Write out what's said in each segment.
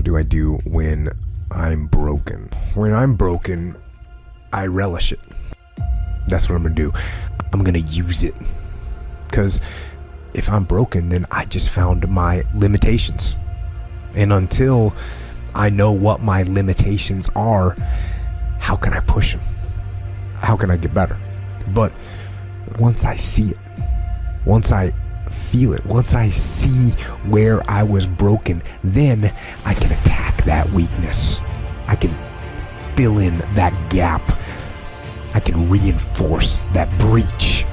do I do when I'm broken? When I'm broken, I relish it. That's what I'm gonna do. I'm gonna use it. Because if I'm broken, then I just found my limitations. And until I know what my limitations are, how can I push them? How can I get better? But once I see it, once I feel it, once I see where I was broken, then I can attack that weakness. I can fill in that gap. I can reinforce that breach.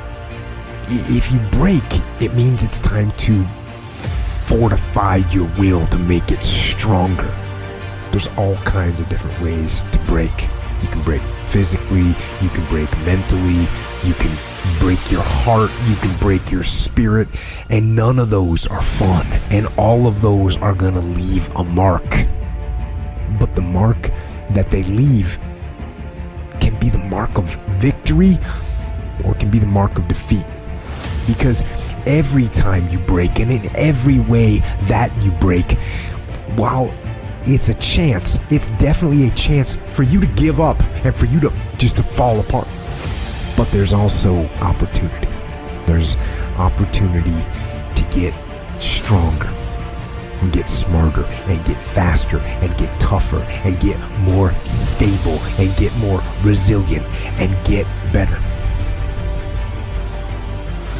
If you break, it means it's time to fortify your will to make it stronger. There's all kinds of different ways to break. You can break physically, you can break mentally, you can break your heart, you can break your spirit, and none of those are fun, and all of those are gonna leave a mark. But the mark that they leave can be the mark of victory, or it can be the mark of defeat. Because every time you break, and in every way that you break, while it's a chance, it's definitely a chance for you to give up and for you to just to fall apart. But there's also opportunity. There's opportunity to get stronger and get smarter and get faster and get tougher and get more stable and get more resilient and get better.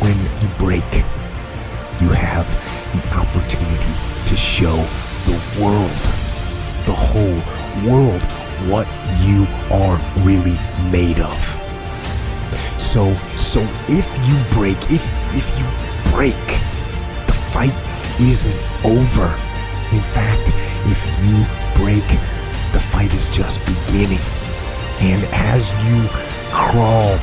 When you break, you have the opportunity to show the world, the whole world, what you are really made of. So if you break, the fight isn't over. In fact, if you break, the fight is just beginning. And as you crawl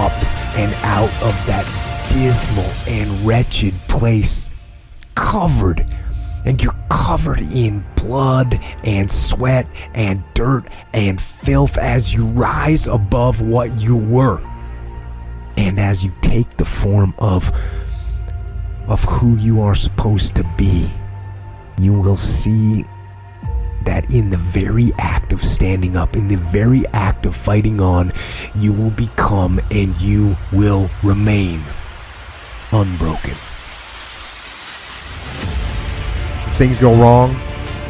up and out of that dismal and wretched place, you're covered in blood and sweat and dirt and filth as you rise above what you were. And as you take the form of who you are supposed to be, you will see that in the very act of standing up, in the very act of fighting on, you will become and you will remain unbroken. If things go wrong,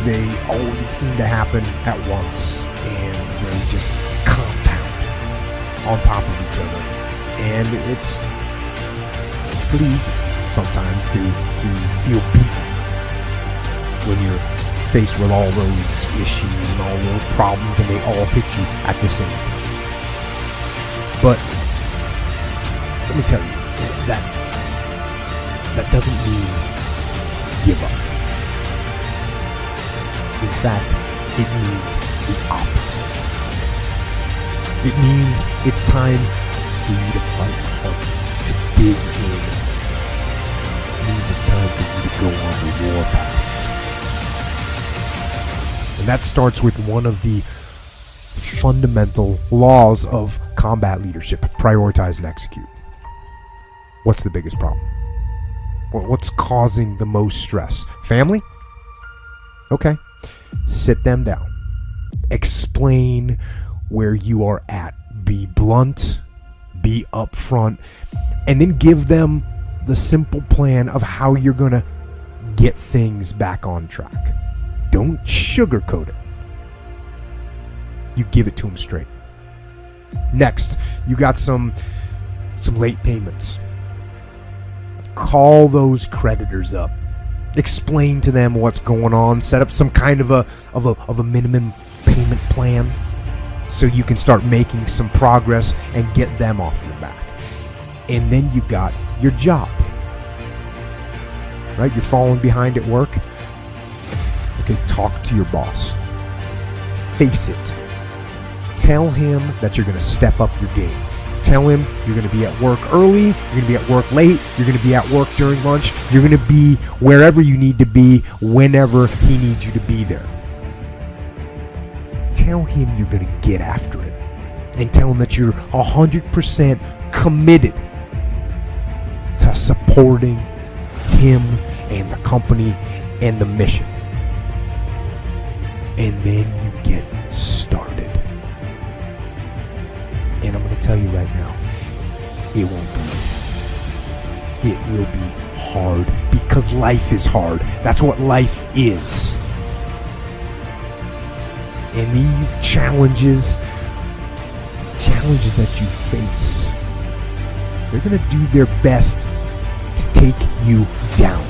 they always seem to happen at once, and they just compound on top of each other. And it's pretty easy sometimes to feel beaten when you're faced with all those issues and all those problems, and they all hit you at the same time. But let me tell you, that doesn't mean give up. In fact, it means the opposite. It means it's time for you to fight hard, to dig in. It means it's time for you to go on the warpath. And that starts with one of the fundamental laws of combat leadership: prioritize and execute. What's the biggest problem? What's causing the most stress? Family? Okay. Sit them down. Explain where you are at. Be blunt. Be upfront. And then give them the simple plan of how you're going to get things back on track. Don't sugarcoat it. You give it to them straight. Next, you got some late payments. Call those creditors up. Explain to them what's going on. Set up some kind of a minimum payment plan so you can start making some progress and get them off your back. And then you got your job. Right? You're falling behind at work. Okay, talk to your boss. Face it. Tell him that you're going to step up your game. Tell him you're going to be at work early, you're going to be at work late, you're going to be at work during lunch, you're going to be wherever you need to be whenever he needs you to be there. Tell him you're going to get after it. And tell him that you're 100% committed to supporting him and the company and the mission. and then you get started. And I'm going to tell you right now, it won't be easy. It will be hard because life is hard. That's what life is. And these challenges that you face, they're going to do their best to take you down.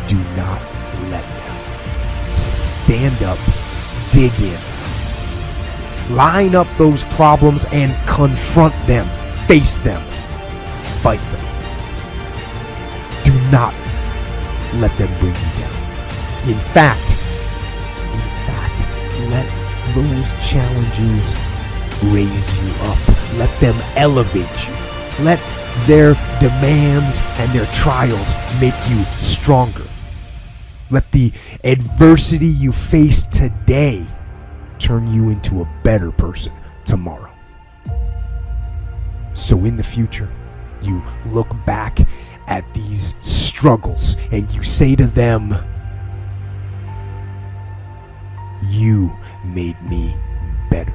Do not let them. Stand up, dig in. Line up those problems and confront them. Face them. Fight them. Do not let them bring you down. In fact, let those challenges raise you up. Let them elevate you. Let their demands and their trials make you stronger. Let the adversity you face today turn you into a better person tomorrow. So in the future, you look back at these struggles and you say to them, "You made me better."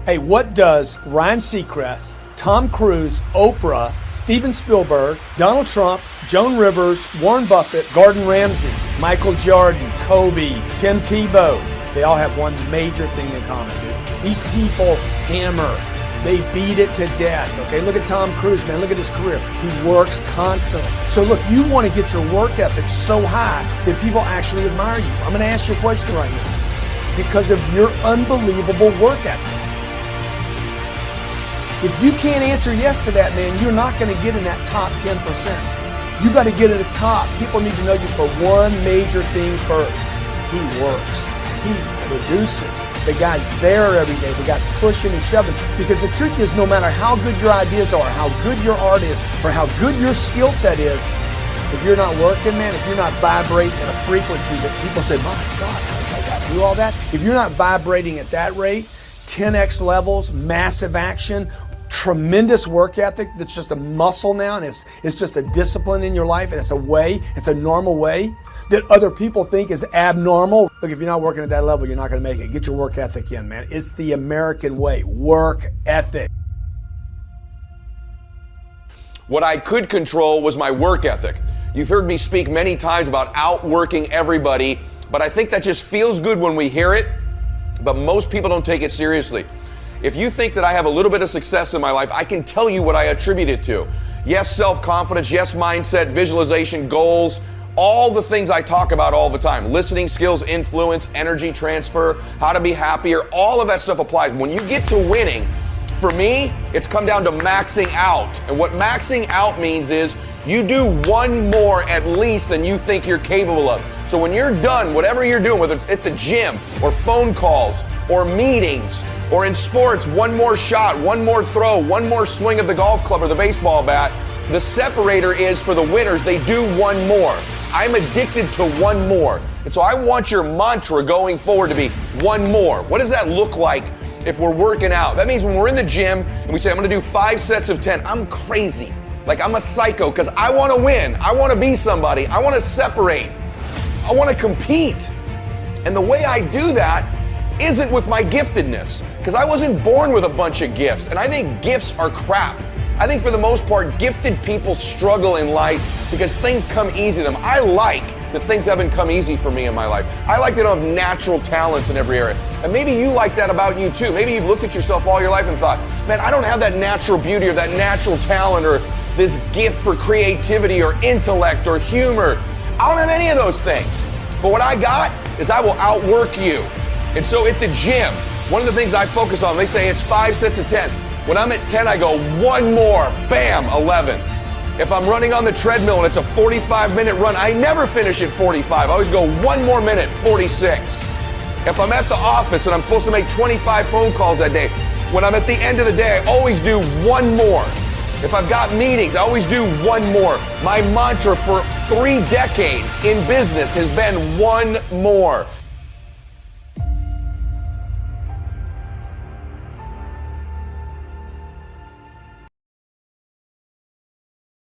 Hey, what does Ryan Seacrest, Tom Cruise, Oprah, Steven Spielberg, Donald Trump, Joan Rivers, Warren Buffett, Gordon Ramsay, Michael Jordan, Kobe, Tim Tebow, they all have one major thing in common, dude. These people hammer. They beat it to death, okay? Look at Tom Cruise, man. Look at his career. He works constantly. So look, you want to get your work ethic so high that people actually admire you. I'm going to ask you a question right now. Because of your unbelievable work ethic. If you can't answer yes to that, man, you're not going to get in that top 10%. You got to get at the top. People need to know you for one major thing first. He works. He produces. The guy's there every day. The guy's pushing and shoving. Because the truth is, no matter how good your ideas are, how good your art is, or how good your skill set is, if you're not working, man, if you're not vibrating at a frequency that people say, "My God, how does that guy do all that?" If you're not vibrating at that rate, 10x levels, massive action, tremendous work ethic that's just a muscle now, and it's just a discipline in your life, and it's a way, it's a normal way that other people think is abnormal. Look, if you're not working at that level, you're not going to make it. Get your work ethic in, man. It's the American way. Work ethic. What I could control was my work ethic. You've heard me speak many times about outworking everybody, but I think that just feels good when we hear it, but most people don't take it seriously. If you think that I have a little bit of success in my life, I can tell you what I attribute it to. Yes, self-confidence, yes, mindset, visualization, goals, all the things I talk about all the time. Listening skills, influence, energy transfer, how to be happier, all of that stuff applies. When you get to winning, for me, it's come down to maxing out. And what maxing out means is you do one more at least than you think you're capable of. So when you're done, whatever you're doing, whether it's at the gym or phone calls or meetings or in sports, one more shot, one more throw, one more swing of the golf club or the baseball bat, the separator is for the winners, they do one more. I'm addicted to one more. And so I want your mantra going forward to be one more. What does that look like if we're working out? That means when we're in the gym and we say, I'm gonna do 5 sets of 10, I'm crazy. Like I'm a psycho because I want to win. I want to be somebody. I want to separate. I want to compete. And the way I do that isn't with my giftedness, because I wasn't born with a bunch of gifts. And I think gifts are crap. I think for the most part, gifted people struggle in life because things come easy to them. I like that things haven't come easy for me in my life. I like that I have natural talents in every area. And maybe you like that about you too. Maybe you've looked at yourself all your life and thought, man, I don't have that natural beauty or that natural talent or this gift for creativity or intellect or humor. I don't have any of those things. But what I got is I will outwork you. And so at the gym, one of the things I focus on, they say it's 5 sets of 10. When I'm at 10, I go one more, bam, 11. If I'm running on the treadmill and it's a 45-minute run, I never finish at 45. I always go one more minute, 46. If I'm at the office and I'm supposed to make 25 phone calls that day, when I'm at the end of the day, I always do one more. If I've got meetings, I always do one more. My mantra for 3 decades in business has been one more.